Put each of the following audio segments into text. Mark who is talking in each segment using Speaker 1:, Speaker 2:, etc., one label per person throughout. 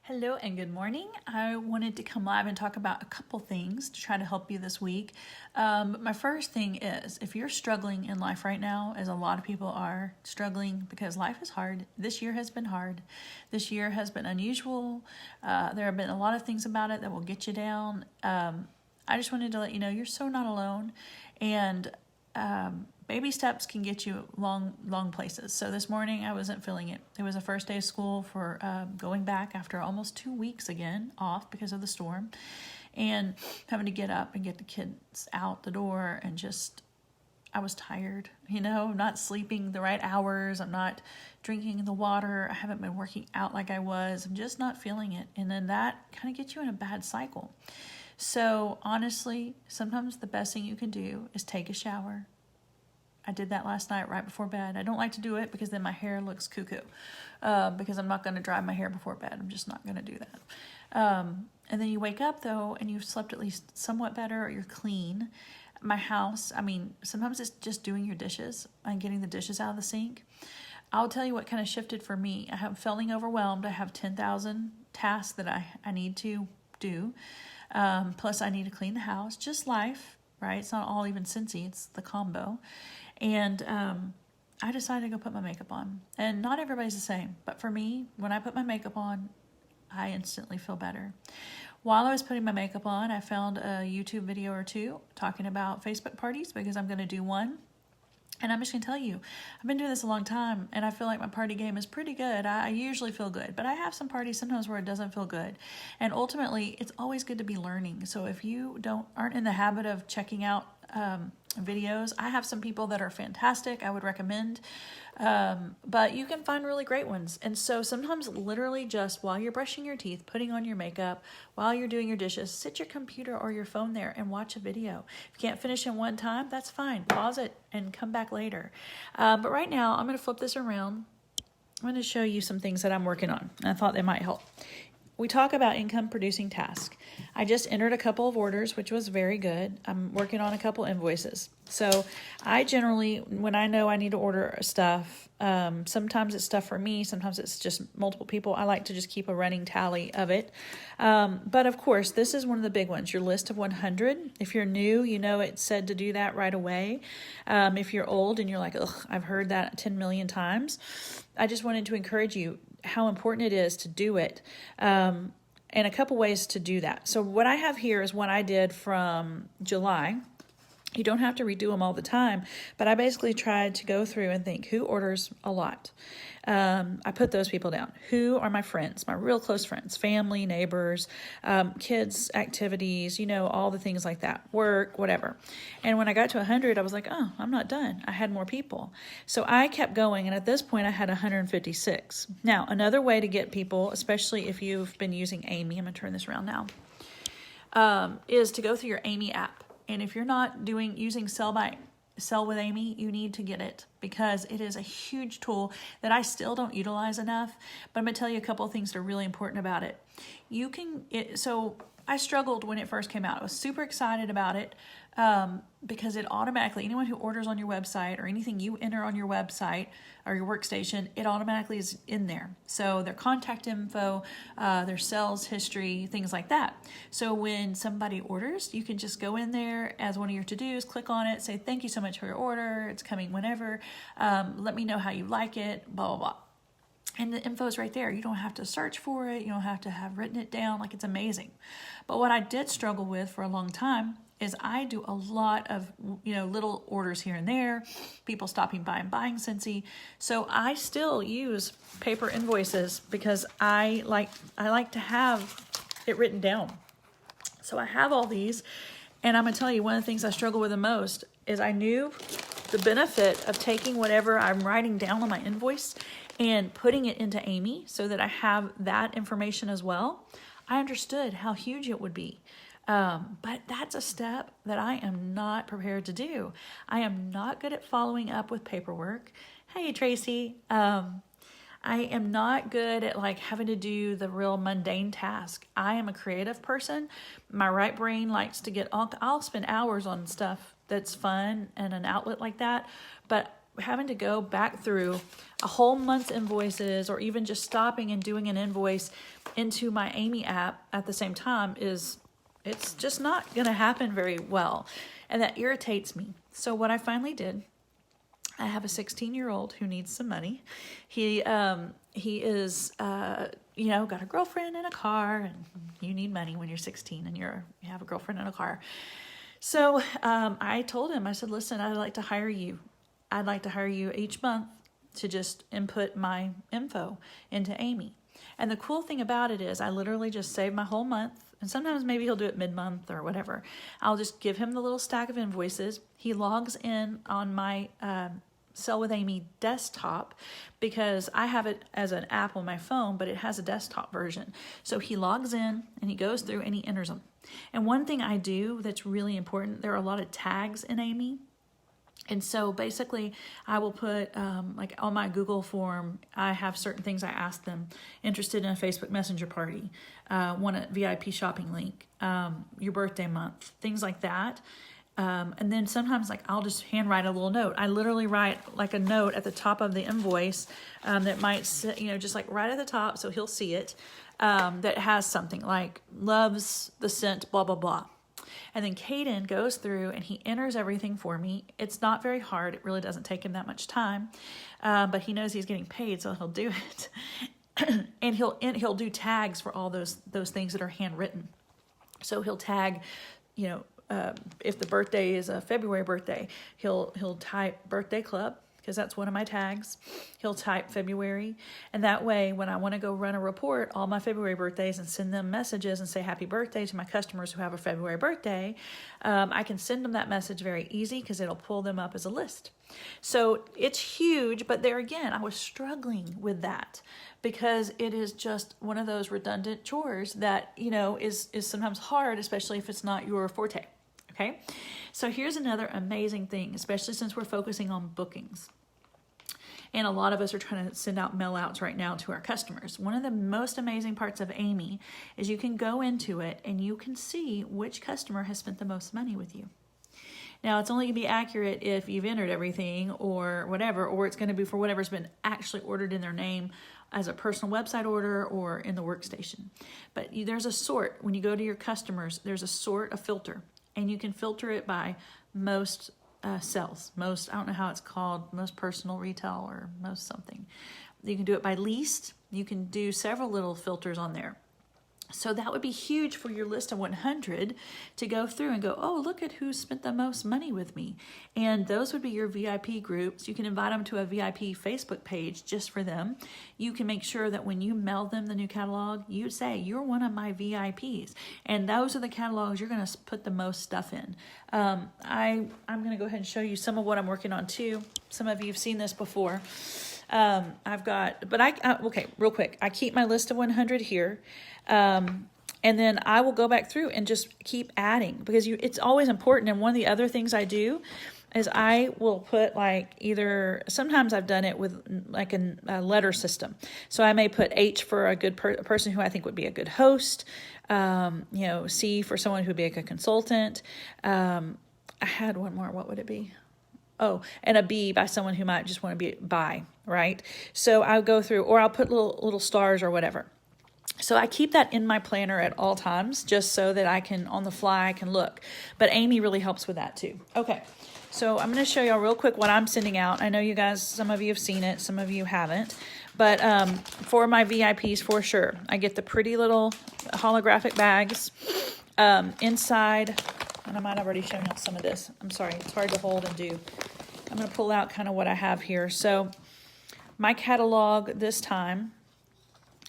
Speaker 1: Hello and good morning. I wanted to come live and talk about a couple things to try to help you this week. My first thing is if you're struggling in life right now, as a lot of people are struggling because life is hard. This year has been hard. This year has been unusual. There have been a lot of things about it that will get you down. I just wanted to let you know you're so not alone. And baby steps can get you long places. So this morning I wasn't feeling it. It was the first day of school for going back after almost 2 weeks again off because of the storm, and having to get up and get the kids out the door, and just I was tired, not sleeping the right hours. I'm not drinking the water. I haven't been working out like I was. I'm just not feeling it. And then that kind of gets you in a bad cycle. So honestly, sometimes the best thing you can do is take a shower. I did that last night right before bed. I don't like to do it because then my hair looks cuckoo, because I'm not going to dry my hair before bed. I'm just not going to do that. And then you wake up though and you've slept at least somewhat better, or you're clean. My house, sometimes it's just doing your dishes and getting the dishes out of the sink. I'll tell you what kind of shifted for me. I have feeling overwhelmed. I have 10,000 tasks that I need to do. Plus I need to clean the house, just life, right? It's not all even Cincy, it's the combo. And I decided to go put my makeup on. And not everybody's the same, but for me, when I put my makeup on, I instantly feel better. While I was putting my makeup on, I found a YouTube video or two talking about Facebook parties, because I'm going to do one. And I'm just going to tell you, I've been doing this a long time, and I feel like my party game is pretty good. I usually feel good, but I have some parties sometimes where it doesn't feel good. And ultimately, it's always good to be learning. So if you aren't in the habit of checking out videos, I have some people that are fantastic I would recommend, but you can find really great ones. And so sometimes literally just while you're brushing your teeth, putting on your makeup, while you're doing your dishes, sit your computer or your phone there and watch a video. If you can't finish in one time, that's fine. Pause it and come back later. But right now I'm going to flip this around. I'm going to show you some things that I'm working on. I thought they might help. We talk about income producing tasks. I just entered a couple of orders, which was very good. I'm working on a couple invoices. So I generally, when I know I need to order stuff, sometimes it's stuff for me, sometimes it's just multiple people. I like to just keep a running tally of it. But of course, this is one of the big ones, your list of 100. If you're new, it said to do that right away. If you're old and you're like, ugh, I've heard that 10 million times, I just wanted to encourage you how important it is to do it, and a couple ways to do that. So what I have here is what I did from July. You don't have to redo them all the time, but I basically tried to go through and think who orders a lot. I put those people down. Who are my friends, my real close friends, family, neighbors, kids, activities, all the things like that, work, whatever. And when I got to 100, I was like, oh, I'm not done. I had more people. So I kept going, and at this point I had 156. Now, another way to get people, especially if you've been using Amy, I'm going to turn this around now, is to go through your Amy app. And if you're not using Sell with Amy, you need to get it, because it is a huge tool that I still don't utilize enough. But I'm going to tell you a couple of things that are really important about it. So I struggled when it first came out. I was super excited about it, because it automatically, anyone who orders on your website or anything you enter on your website or your workstation, it automatically is in there. So their contact info, their sales history, things like that. So when somebody orders, you can just go in there as one of your to-dos, click on it, say, thank you so much for your order. It's coming whenever. Let me know how you like it, blah, blah, blah. And the info is right there. You don't have to search for it. You don't have to have written it down. Like, it's amazing. But what I did struggle with for a long time is I do a lot of, little orders here and there, people stopping by and buying Scentsy. So I still use paper invoices because I like to have it written down. So I have all these, and I'm going to tell you, one of the things I struggle with the most is I knew the benefit of taking whatever I'm writing down on my invoice and putting it into Amy so that I have that information as well. I understood how huge it would be. But that's a step that I am not prepared to do. I am not good at following up with paperwork. Hey, Tracy. I am not good at having to do the real mundane task. I am a creative person. My right brain likes to I'll spend hours on stuff that's fun and an outlet like that, but having to go back through a whole month's invoices, or even just stopping and doing an invoice into my Amy app at the same time it's just not going to happen very well. And that irritates me. So what I finally did, I have a 16-year-old who needs some money. He is, you know, got a girlfriend and a car, and you need money when you're 16 and you have a girlfriend and a car. So I told him, I said, listen, I'd like to hire you. I'd like to hire you each month to just input my info into Amy. And the cool thing about it is I literally just save my whole month. And sometimes maybe he'll do it mid-month or whatever. I'll just give him the little stack of invoices. He logs in on my Sell with Amy desktop, because I have it as an app on my phone, but it has a desktop version. So he logs in and he goes through and he enters them. And one thing I do that's really important, there are a lot of tags in Amy. And so basically I will put, like on my Google form, I have certain things I ask them: interested in a Facebook Messenger party, want a VIP shopping link, your birthday month, things like that. And then sometimes like I'll just handwrite a little note. I literally write like a note at the top of the invoice that might sit, you know, just like right at the top so he'll see it, that has something like loves the scent, blah, blah, blah. And then Caden goes through and he enters everything for me. It's not very hard. It really doesn't take him that much time, but he knows he's getting paid, so he'll do it. And he'll do tags for all those things that are handwritten. So he'll tag, you know, if the birthday is a February birthday, he'll type birthday club, because that's one of my tags. He'll type February, and that way when I want to go run a report all my February birthdays and send them messages and say happy birthday to my customers who have a February birthday, I can send them that message very easy because it'll pull them up as a list. So it's huge, but there again, I was struggling with that because it is just one of those redundant chores that, you know, is sometimes hard, especially if it's not your forte. Okay, so here's another amazing thing, especially since we're focusing on bookings. And a lot of us are trying to send out mail outs right now to our customers. One of the most amazing parts of Amy is you can go into it and you can see which customer has spent the most money with you. Now, it's only going to be accurate if you've entered everything or whatever, or it's going to be for whatever's been actually ordered in their name as a personal website order or in the workstation. But there's a sort. When you go to your customers, there's a filter. And you can filter it by most sales, most, I don't know how it's called, most personal retail or most something. You can do it by least. You can do several little filters on there. So that would be huge for your list of 100 to go through and go, oh, look at who spent the most money with me. And those would be your VIP groups. You can invite them to a VIP Facebook page just for them. You can make sure that when you mail them the new catalog, you say, you're one of my VIPs. And those are the catalogs you're going to put the most stuff in. I'm going to go ahead and show you some of what I'm working on too. Some of you have seen this before. Okay, real quick. I keep my list of 100 here. And then I will go back through and just keep adding because it's always important. And one of the other things I do is I will put sometimes I've done it with like a letter system. So I may put H for a good person who I think would be a good host, C for someone who would be a good consultant. I had one more. What would it be? Oh, and a B by someone who might just want to be by, right? So I'll go through, or I'll put little stars or whatever. So I keep that in my planner at all times, just so that I can, on the fly, I can look. But Amy really helps with that too. Okay, so I'm going to show y'all real quick what I'm sending out. I know you guys, some of you have seen it, some of you haven't. But for my VIPs, for sure, I get the pretty little holographic bags inside. And I might have already shown y'all some of this. I'm sorry, it's hard to hold and do. I'm going to pull out kind of what I have here. So my catalog this time,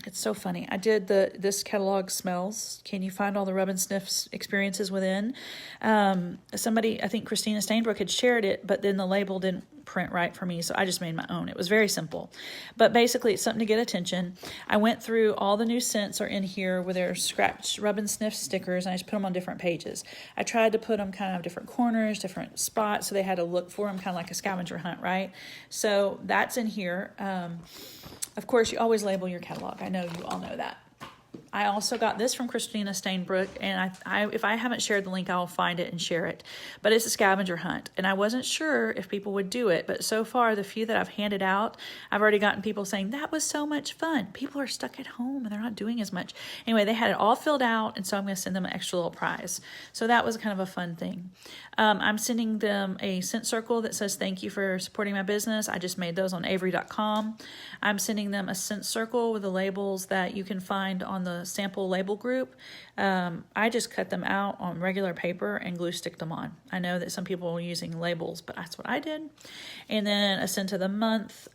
Speaker 1: it's so funny. I did this catalog smells. Can you find all the rub and sniff experiences within? Somebody, I think Christina Stainbrook had shared it, but then the label didn't print right for me, so I just made my own. It was very simple. But basically, it's something to get attention. I went through all the new scents are in here with their scratch rub and sniff stickers, and I just put them on different pages. I tried to put them kind of different corners, different spots, so they had to look for them kind of like a scavenger hunt, right? So that's in here. Of course, you always label your catalog. I know you all know that. I also got this from Christina Stainbrook, and if I haven't shared the link, I'll find it and share it. But it's a scavenger hunt, and I wasn't sure if people would do it, but so far, the few that I've handed out, I've already gotten people saying, that was so much fun. People are stuck at home, and they're not doing as much. Anyway, they had it all filled out, and so I'm going to send them an extra little prize. So that was kind of a fun thing. I'm sending them a scent circle that says, thank you for supporting my business. I just made those on Avery.com. I'm sending them a scent circle with the labels that you can find on the sample label group. I just cut them out on regular paper and glue stick them on. I know that some people are using labels, but that's what I did. And then a scent of the month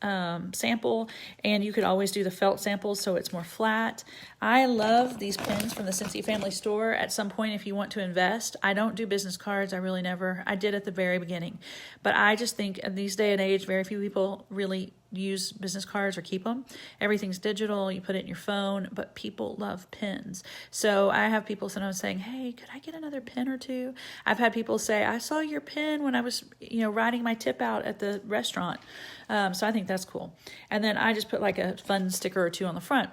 Speaker 1: sample, and you could always do the felt samples so it's more flat. I love these pins from the Scentsy Family Store. At some point, if you want to invest, I don't do business cards. I really never. I did at the very beginning. But I just think in these day and age, very few people really use business cards or keep them. Everything's digital. You put it in your phone, but people love pins. So I have people sometimes saying, hey, could I get another pin or two? I've had people say, I saw your pin when I was, writing my tip out at the restaurant. So I think that's cool. And then I just put like a fun sticker or two on the front.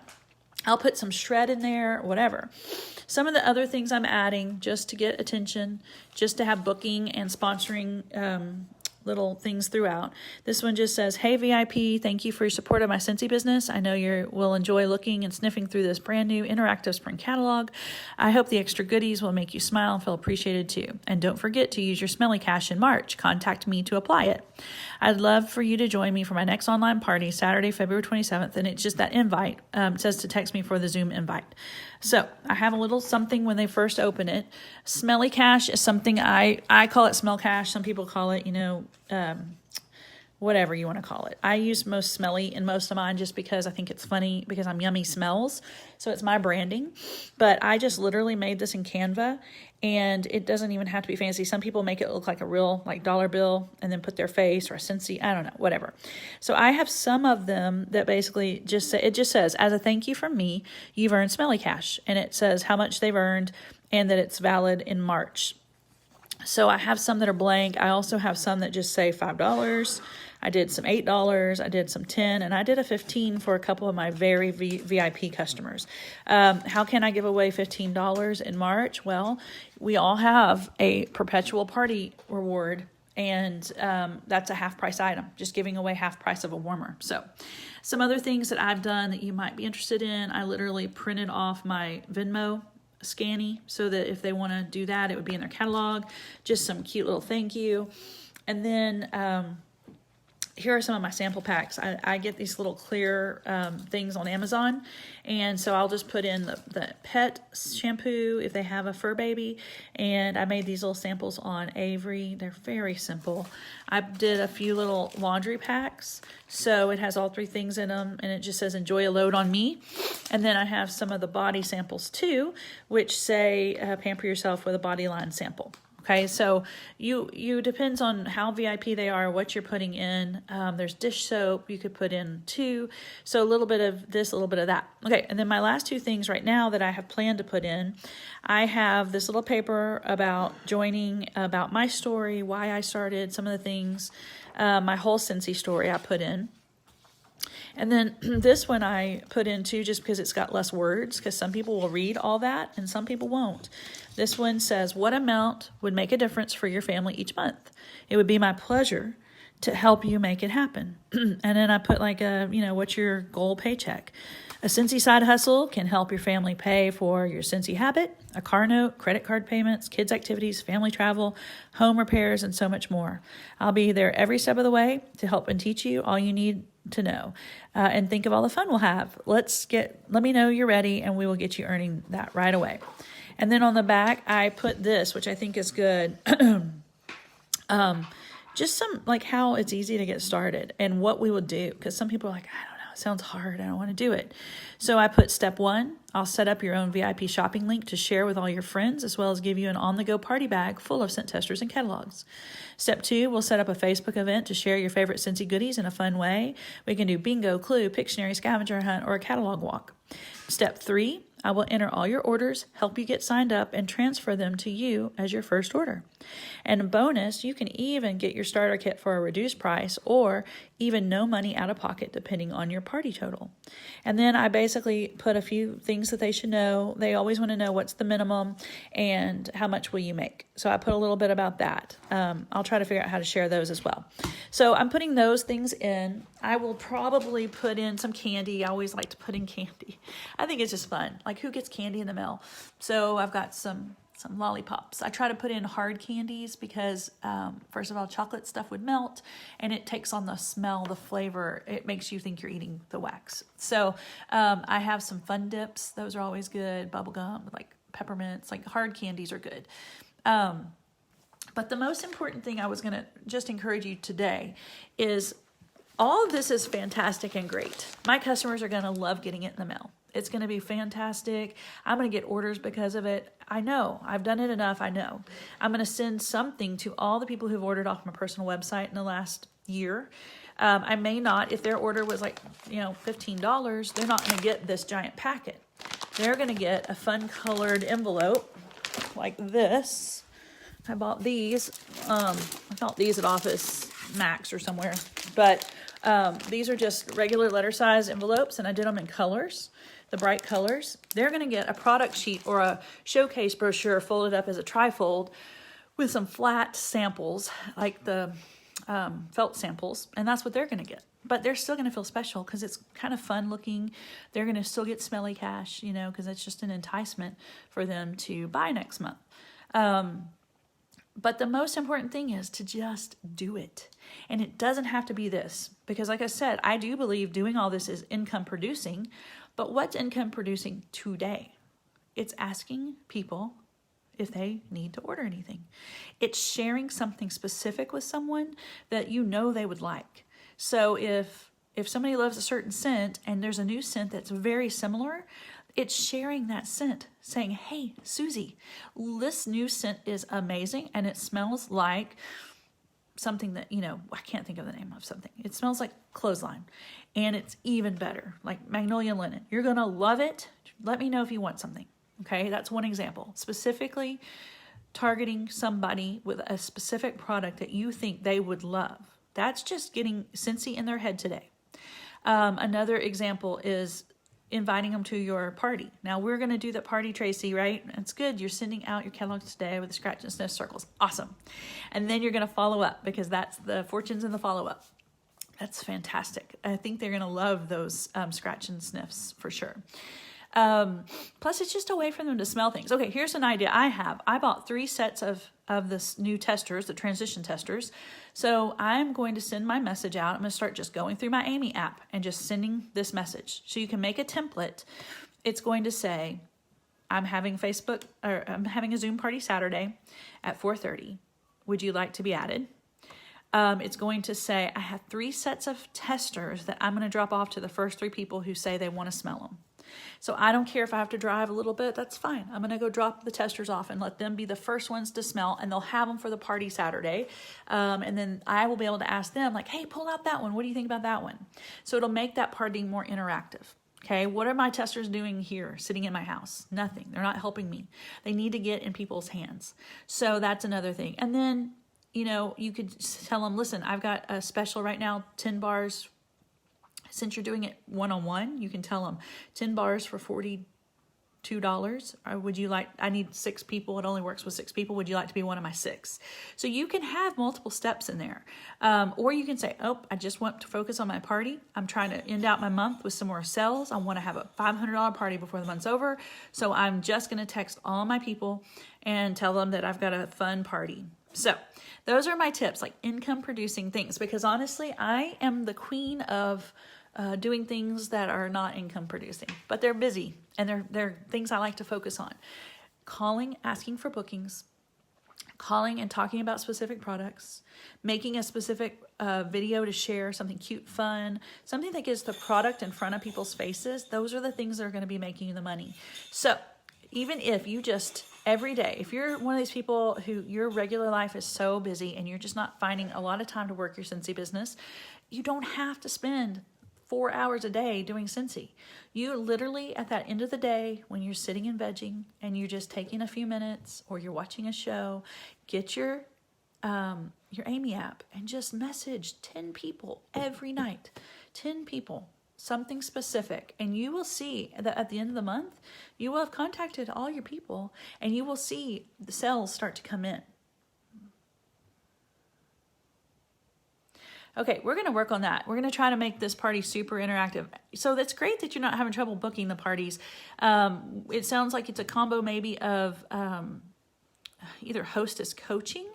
Speaker 1: I'll put some shred in there, whatever. Some of the other things I'm adding just to get attention, just to have booking and sponsoring little things throughout. This one just says, hey VIP, thank you for your support of my Scentsy business. I know you will enjoy looking and sniffing through this brand new interactive spring catalog. I hope the extra goodies will make you smile and feel appreciated too. And don't forget to use your Smelly Cash in March. Contact me to apply it. I'd love for you to join me for my next online party, Saturday, February 27th. And it's just that invite. It says to text me for the Zoom invite. So I have a little something when they first open it. Smelly Cash is something I call it Smell Cash. Some people call it, whatever you want to call it. I use most smelly in most of mine just because I think it's funny because I'm yummy smells. So it's my branding. But I just literally made this in Canva, and it doesn't even have to be fancy. Some people make it look like a real dollar bill and then put their face or a Scentsy, I don't know, whatever. So I have some of them that basically just say, it just says, as a thank you from me, you've earned Smelly Cash. And it says how much they've earned and that it's valid in March. So I have some that are blank. I also have some that just say $5. I did some $8. I did some $10, and I did a $15 for a couple of my very VIP customers. How can I give away $15 in March? Well, we all have a perpetual party reward, and that's a half price item, just giving away half price of a warmer. So some other things that I've done that you might be interested in, I literally printed off my Venmo Scanny so that if they want to do that, it would be in their catalog. Just some cute little thank you. And then here are some of my sample packs. I get these little clear things on Amazon, and so I'll just put in the pet shampoo if they have a fur baby, and I made these little samples on Avery. They're very simple. I did a few little laundry packs, so it has all three things in them, and it just says enjoy a load on me. And then I have some of the body samples too, which say pamper yourself with a body line sample. Okay, so you depends on how VIP they are, what you're putting in. There's dish soap you could put in too. So a little bit of this, a little bit of that. Okay, and then my last two things right now that I have planned to put in, I have this little paper about joining, about my story, why I started, some of the things, my whole Scentsy story I put in. And then this one I put in too just because it's got less words, because some people will read all that and some people won't. This one says, what amount would make a difference for your family each month? It would be my pleasure to help you make it happen. And then I put like what's your goal paycheck? A Scentsy side hustle can help your family pay for your Scentsy habit, a car note, credit card payments, kids' activities, family travel, home repairs, and so much more. I'll be there every step of the way to help and teach you all you need to know. And think of all the fun we'll have. Let me know you're ready, and we will get you earning that right away. And then on the back, I put this, which I think is good. Just some, like how it's easy to get started and what we will do. Because some people are like, I don't know, it sounds hard. I don't want to do it. So I put step 1, I'll set up your own VIP shopping link to share with all your friends, as well as give you an on-the-go party bag full of scent testers and catalogs. Step 2, we'll set up a Facebook event to share your favorite Scentsy goodies in a fun way. We can do bingo, clue, Pictionary, scavenger hunt, or a catalog walk. Step 3, I will enter all your orders, help you get signed up, and transfer them to you as your first order. And a bonus, you can even get your starter kit for a reduced price or even no money out of pocket depending on your party total. And then I basically put a few things that they should know. They always want to know what's the minimum and how much will you make. So I put a little bit about that. I'll try to figure out how to share those as well. So I'm putting those things in. I will probably put in some candy. I always like to put in candy. I think it's just fun. Like, who gets candy in the mail? So I've got some lollipops. I try to put in hard candies because, first of all, chocolate stuff would melt and it takes on the smell, the flavor. It makes you think you're eating the wax. So I have some Fun Dips. Those are always good. Bubble gum, like peppermints, like hard candies are good. But the most important thing I was going to just encourage you today is all of this is fantastic and great. My customers are going to love getting it in the mail. It's going to be fantastic. I'm going to get orders because of it. I know. I've done it enough. I know. I'm going to send something to all the people who've ordered off my personal website in the last year. I may not, if their order was like, $15, they're not going to get this giant packet. They're going to get a fun colored envelope like this. I bought these. I bought these at Office Max or somewhere. But these are just regular letter size envelopes, and I did them in colors, the bright colors. They're going to get a product sheet or a showcase brochure folded up as a trifold with some flat samples, like the felt samples, and that's what they're going to get. But they're still going to feel special because it's kind of fun looking. They're going to still get smelly cash, because it's just an enticement for them to buy next month. But the most important thing is to just do it. And it doesn't have to be this, because like I said, I do believe doing all this is income producing. But what's income producing today? It's asking people if they need to order anything. It's sharing something specific with someone that they would like. So if somebody loves a certain scent and there's a new scent that's very similar, it's sharing that scent, saying, hey, Susie, this new scent is amazing and it smells like something that, I can't think of the name of something. It smells like clothesline and it's even better, like magnolia linen. You're going to love it. Let me know if you want something. Okay, that's one example. Specifically targeting somebody with a specific product that you think they would love. That's just getting Scentsy in their head today. Another example is inviting them to your party. Now we're going to do that party, Tracy, right? It's good. You're sending out your catalogs today with the scratch and sniff circles. Awesome. And then you're going to follow up because that's the fortunes in the follow-up. That's fantastic. I think they're going to love those scratch and sniffs for sure. Plus it's just a way for them to smell things. Okay, here's an idea I have. I bought 3 sets of this new testers, the transition testers. So I'm going to send my message out. I'm going to start just going through my Amy app and just sending this message. So you can make a template. It's going to say, I'm having a Zoom party Saturday at 4:30. Would you like to be added? It's going to say, I have 3 sets of testers that I'm going to drop off to the first 3 people who say they want to smell them. So I don't care if I have to drive a little bit, that's fine. I'm going to go drop the testers off and let them be the first ones to smell, and they'll have them for the party Saturday. And then I will be able to ask them like, hey, pull out that one. What do you think about that one? So it'll make that party more interactive. Okay, what are my testers doing here, sitting in my house? Nothing. They're not helping me. They need to get in people's hands. So that's another thing. And then, you could tell them, listen, I've got a special right now, 10 bars. Since you're doing it one-on-one, you can tell them 10 bars for $42. Or would you like, I need 6 people. It only works with 6 people. Would you like to be one of my 6? So you can have multiple steps in there. Or you can say, I just want to focus on my party. I'm trying to end out my month with some more sales. I want to have a $500 party before the month's over. So I'm just going to text all my people and tell them that I've got a fun party. So those are my tips, like income producing things, because honestly, I am the queen of doing things that are not income producing, but they're busy and they're things I like to focus on. Calling, asking for bookings, calling and talking about specific products, making a specific video to share, something cute, fun, something that gets the product in front of people's faces. Those are the things that are going to be making you the money. So even if you just every day, if you're one of these people who your regular life is so busy and you're just not finding a lot of time to work your Scentsy business, you don't have to spend 4 hours a day doing Scentsy. You literally, at that end of the day, when you're sitting and vegging and you're just taking a few minutes or you're watching a show, get your Amy app and just message 10 people every night. 10 people, something specific. And you will see that at the end of the month, you will have contacted all your people and you will see the sales start to come in. Okay, we're going to work on that. We're going to try to make this party super interactive. So that's great that you're not having trouble booking the parties. It sounds like it's a combo maybe of either hostess coaching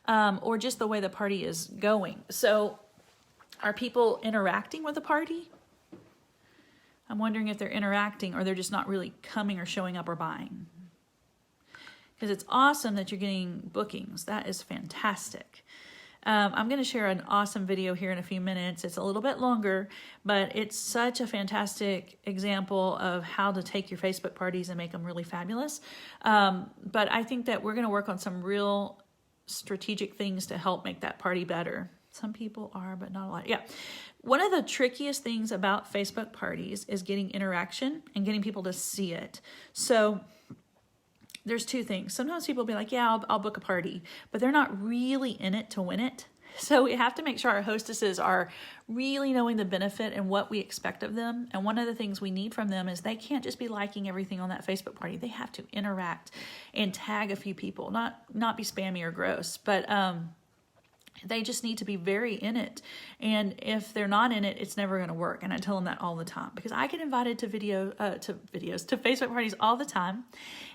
Speaker 1: or just the way the party is going. So are people interacting with the party? I'm wondering if they're interacting or they're just not really coming or showing up or buying. Because it's awesome that you're getting bookings. That is fantastic. I'm going to share an awesome video here in a few minutes. It's a little bit longer, but it's such a fantastic example of how to take your Facebook parties and make them really fabulous. But I think that we're going to work on some real strategic things to help make that party better. Some people are, but not a lot. Yeah. One of the trickiest things about Facebook parties is getting interaction and getting people to see it. So there's two things. Sometimes people will be like, yeah, I'll book a party, but they're not really in it to win it. So we have to make sure our hostesses are really knowing the benefit and what we expect of them. And one of the things we need from them is they can't just be liking everything on that Facebook party. They have to interact and tag a few people, not be spammy or gross, but they just need to be very in it. And if they're not in it, it's never going to work. And I tell them that all the time because I get invited to Facebook parties all the time.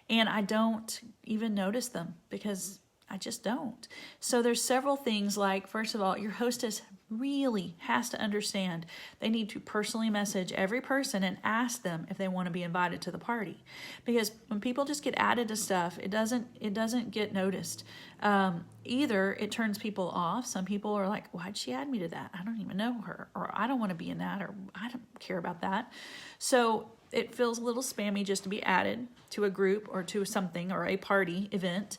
Speaker 1: And I don't even notice them because I just don't. So there's several things like, first of all, your hostess really has to understand they need to personally message every person and ask them if they want to be invited to the party. Because when people just get added to stuff, it doesn't get noticed. Either it turns people off. Some people are like, why'd she add me to that? I don't even know her, or I don't want to be in that, or I don't care about that. So it feels a little spammy just to be added to a group or to something or a party event.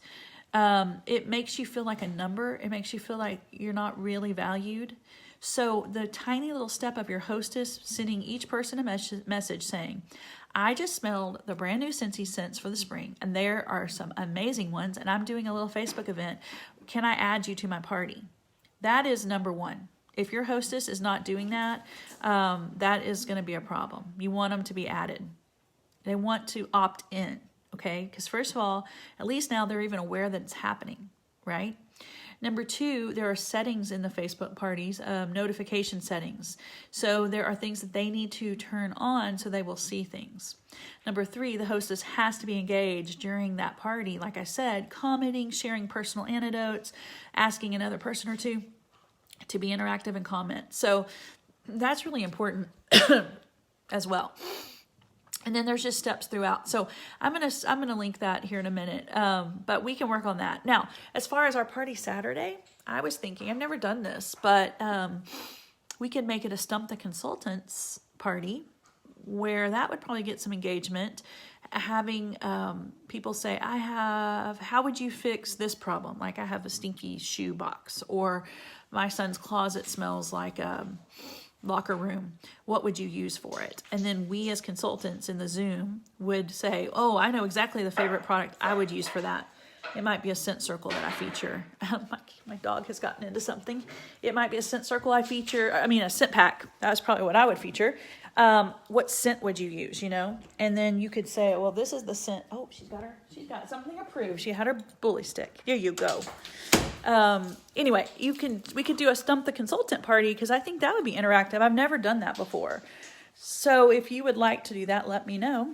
Speaker 1: It makes you feel like a number. It makes you feel like you're not really valued. So the tiny little step of your hostess sending each person a message saying, I just smelled the brand new Scentsy scents for the spring, and there are some amazing ones, and I'm doing a little Facebook event. Can I add you to my party? That is number one. If your hostess is not doing that, that is going to be a problem. You want them to be added. They want to opt in, okay? Because first of all, at least now they're even aware that it's happening, right? Number two, there are settings in the Facebook parties, notification settings. So there are things that they need to turn on so they will see things. Number three, the hostess has to be engaged during that party. Like I said, commenting, sharing personal anecdotes, asking another person or two to be interactive and comment. So that's really important as well. And then there's just steps throughout. So I'm gonna link that here in a minute. But we can work on that. Now, as far as our party Saturday, I was thinking, I've never done this, but we could make it a Stump the Consultants party where that would probably get some engagement. Having people say, how would you fix this problem? Like I have a stinky shoe box, or my son's closet smells like locker room. What would you use for it? And then we as consultants in the Zoom would say, oh, I know exactly the favorite product I would use for that. It might be a scent circle that I feature. My dog has gotten into something. It might be a scent circle I feature. A scent pack. That's probably what I would feature. What scent would you use, And then you could say, well, this is the scent. Oh, she's got something approved. She had her bully stick. Here you go. Anyway, we could do a Stump the Consultant party because I think that would be interactive. I've never done that before. So if you would like to do that, let me know.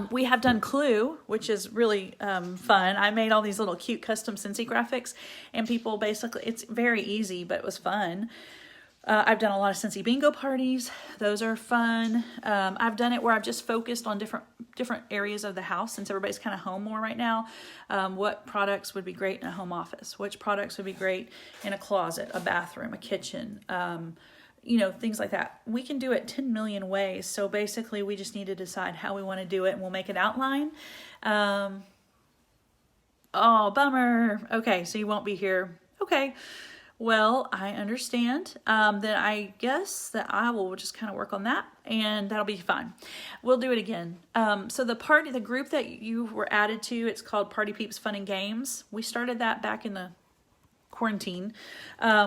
Speaker 1: We have done Clue, which is really fun. I made all these little cute custom Scentsy graphics, and people basically, it's very easy, but it was fun. I've done a lot of Scentsy bingo parties. Those are fun. I've done it where I've just focused on different areas of the house since everybody's kind of home more right now. What products would be great in a home office? Which products would be great in a closet, a bathroom, a kitchen, things like that. We can do it 10 million ways. So basically we just need to decide how we want to do it, and we'll make an outline. Oh, bummer. Okay, so you won't be here. Okay. Well, I understand. Then I guess that I will just kind of work on that, and that'll be fine. We'll do it again. So the group that you were added to, it's called Party Peeps Fun and Games. We started that back in the quarantine,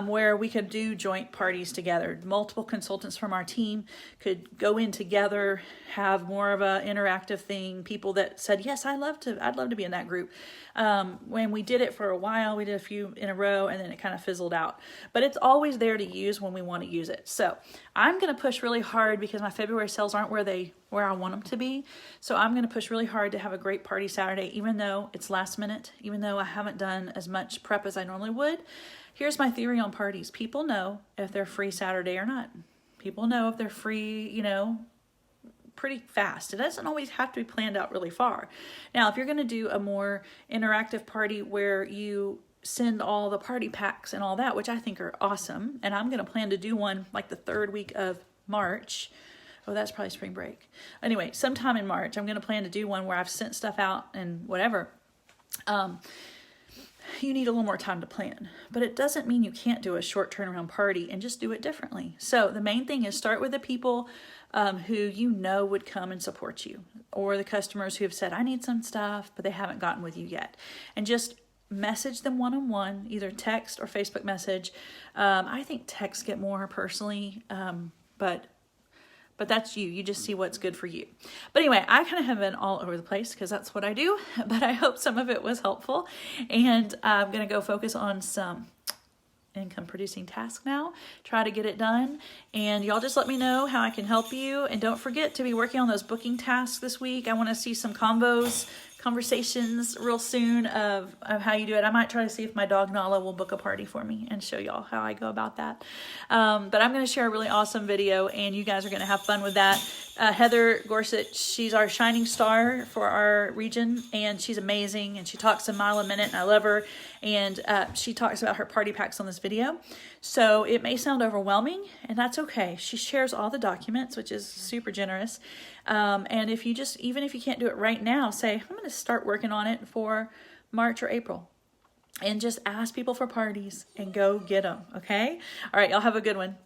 Speaker 1: where we could do joint parties together. Multiple consultants from our team could go in together, have more of an interactive thing. People that said, yes, I'd love to be in that group. When we did it for a while, we did a few in a row, and then it kind of fizzled out. But it's always there to use when we want to use it. So I'm going to push really hard because my February sales aren't where I want them to be. So I'm going to push really hard to have a great party Saturday, even though it's last minute, even though I haven't done as much prep as I normally would. Here's my theory on parties. People know if they're free Saturday or not. People know if they're free, pretty fast. It doesn't always have to be planned out really far. Now, if you're going to do a more interactive party where you send all the party packs and all that, which I think are awesome, and I'm going to plan to do one like the third week of March. Oh, that's probably spring break. Anyway, sometime in March, I'm going to plan to do one where I've sent stuff out and whatever. You need a little more time to plan, but it doesn't mean you can't do a short turnaround party and just do it differently. So the main thing is start with the people who you know would come and support you, or the customers who have said, I need some stuff, but they haven't gotten with you yet. And just message them one-on-one, either text or Facebook message. I think texts get more personally, but that's you. You just see what's good for you. But anyway, I kind of have been all over the place because that's what I do, but I hope some of it was helpful. And I'm going to go focus on some income producing tasks now, try to get it done. And y'all just let me know how I can help you. And don't forget to be working on those booking tasks this week. I want to see some conversations real soon of how you do it. I might try to see if my dog Nala will book a party for me and show y'all how I go about that. But I'm going to share a really awesome video, and you guys are going to have fun with that. Heather Gorsuch, she's our shining star for our region, and she's amazing, and she talks a mile a minute, and I love her. And she talks about her party packs on this video. So it may sound overwhelming, and that's okay. She shares all the documents, which is super generous. And if you even if you can't do it right now, say, I'm going to start working on it for March or April. And just ask people for parties and go get them, okay? All right, y'all have a good one.